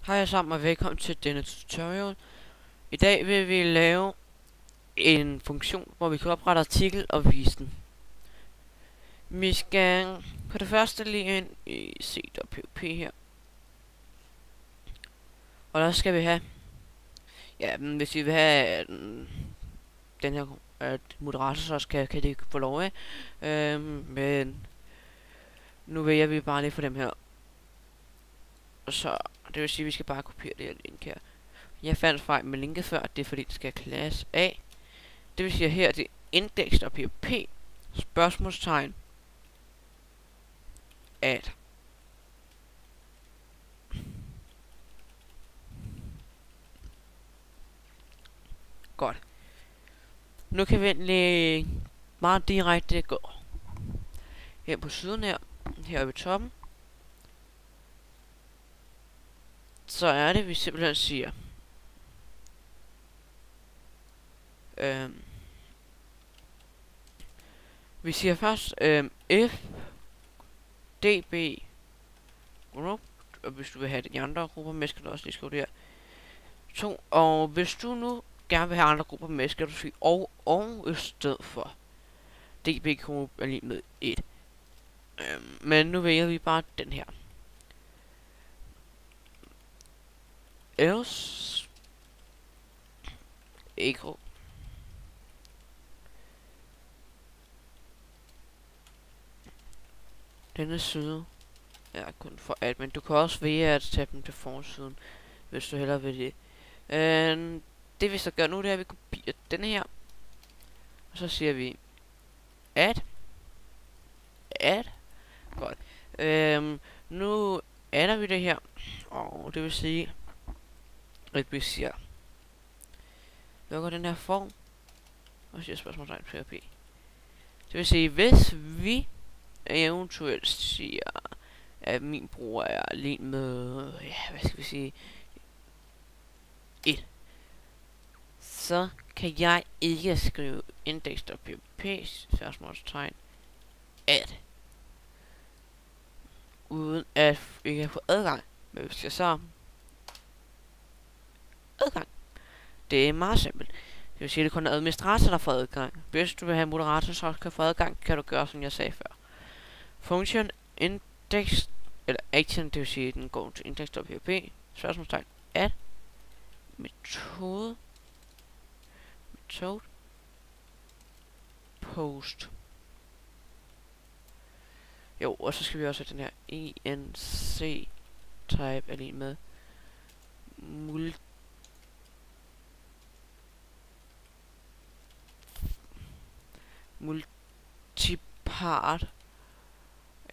Hej alle sammen og velkommen til denne tutorial. I dag vil vi lave en funktion, hvor vi kan oprette artikel og vise den. Vi skal på det første lige ind i C.POP her. Og der skal vi have, hvis vi vil have den her, at moderator så kan det få lov af. Men nu vælger vi bare lige for dem her. Så det vil sige, at vi skal bare kopiere det her link her. Jeg fandt fejl med linket før, det er fordi det skal klasse af. Det vil sige, at her det er index.php spørgsmålstegn at. Godt. Nu kan vi endelig meget direkte gå her på siden her oppe i toppen. Så er det, vi simpelthen siger vi siger først if db group, og hvis du vil have de andre grupper med, skal du også lige skrive det her 2, og hvis du nu gerne vil have andre grupper med, skal du sige og i stedet for db group er lige med 1. Men nu vælger vi bare den her. Else echo denne side er kun for alt, men du kan også vælge at tage dem til forsiden, hvis du hellere vil det. Det vi så gør nu, det er, at vi kopierer denne her, og så siger vi add. Godt. Nu adder vi det her, og det vil sige, at vi siger lukker den her form, og siger spørgsmålstegn PHP. Det vil sige, hvis vi eventuelt siger, at min bruger er lige med, hvad skal vi sige, 1, så kan jeg ikke skrive index.php spørgsmålstegn at, uden at vi kan få adgang. Men vi skal så adgang. Det er meget simpelt. Det vil sige, at det kun er administrator, der får adgang. Hvis du vil have moderator, så kan få adgang, kan du gøre, som jeg sagde før. Function index, eller action, det vil sige, at den går til index.php, spørgsmålstegn at, metode, post. Jo, og så skal vi også have den her enc type er lige med multipart.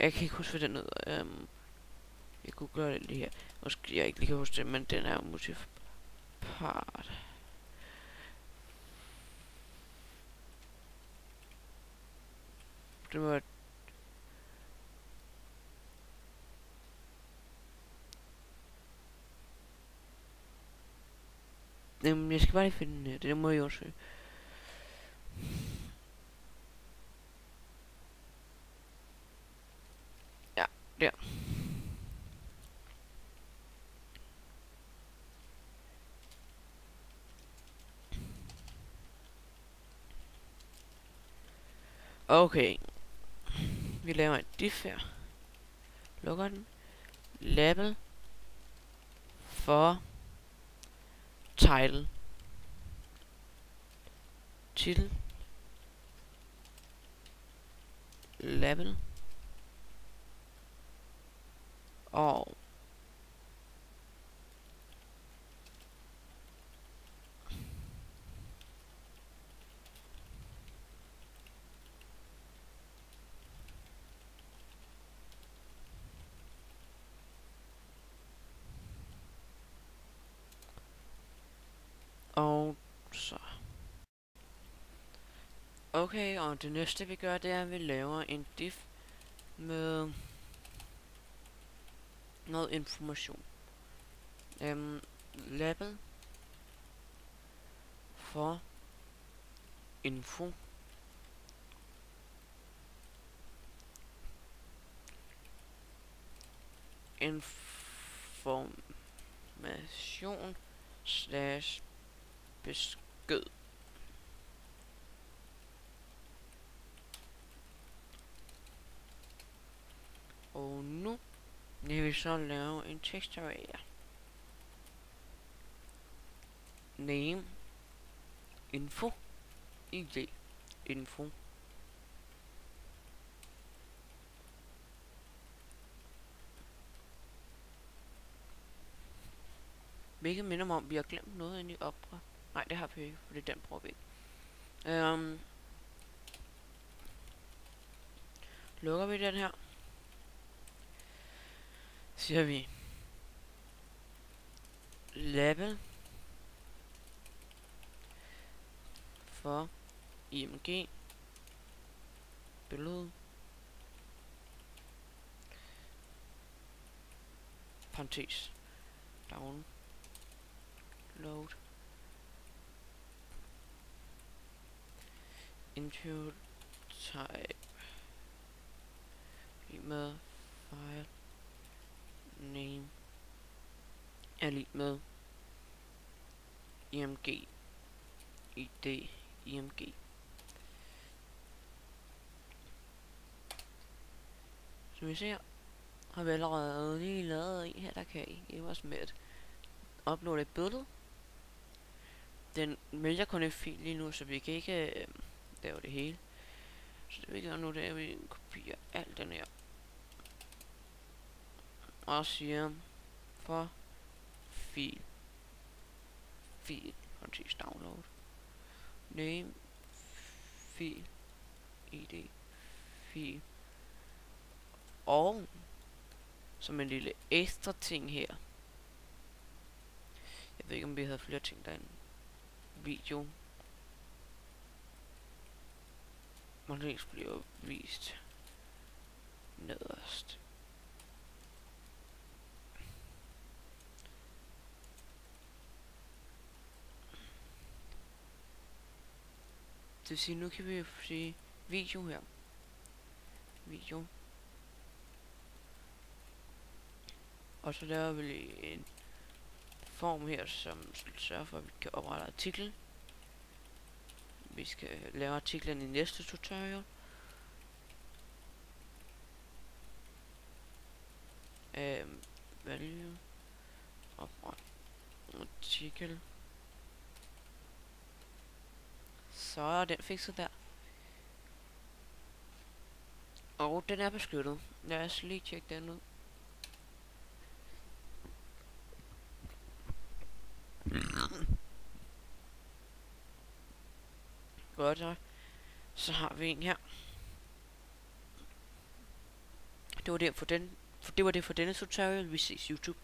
Jeg kan ikke huske, hvad den hedder. Jeg googler det lige her. Måske jeg ikke lige kan huske det, men den er multipart. Det var jeg skal bare lige finde den her. Det må jeg undersøge. Ja, der. Okay. Vi laver en diff her. Lukker den. Label for title. Titel. Label. Og så. Okay, og det næste vi gør, det er, at vi laver en diff med noget information. Label for info. information slash besked. Og nu vil vi så lave en tekstarray. Name, info, id, info. Hvilket minder mig om, vi har glemt noget inde i Opera. Nej, det har vi ikke, for det er den bruger vi ikke. Lukker vi den her. Siger vi label for img billede parentes download into type med file name er lig med img id img. Som vi ser, har vi allerede lige lavet en her, der kan hjælpe os med at uploade et billede. Den vælger kun en fil lige nu, så vi kan ikke lave det hele. Så det vi gør nu, det er, at vi kopierer alt den her. Og siger for fil parentes download name fil id fil. Og som en lille ekstra ting her, jeg ved ikke om vi havde flere ting derinde, video måske bliver vist nederst. Det vil sige, nu kan vi sige video her. Video. Og så laver vi en form her, som sørger for, at vi kan oprette artikel. Vi skal lave artiklen i næste tutorial. Value. Opret artikel. Så er den fikset der. Og den er beskyttet. Lad os lige tjekke den ud. Godt, så har vi en her. Det var det for denne tutorial. Vi ses YouTube.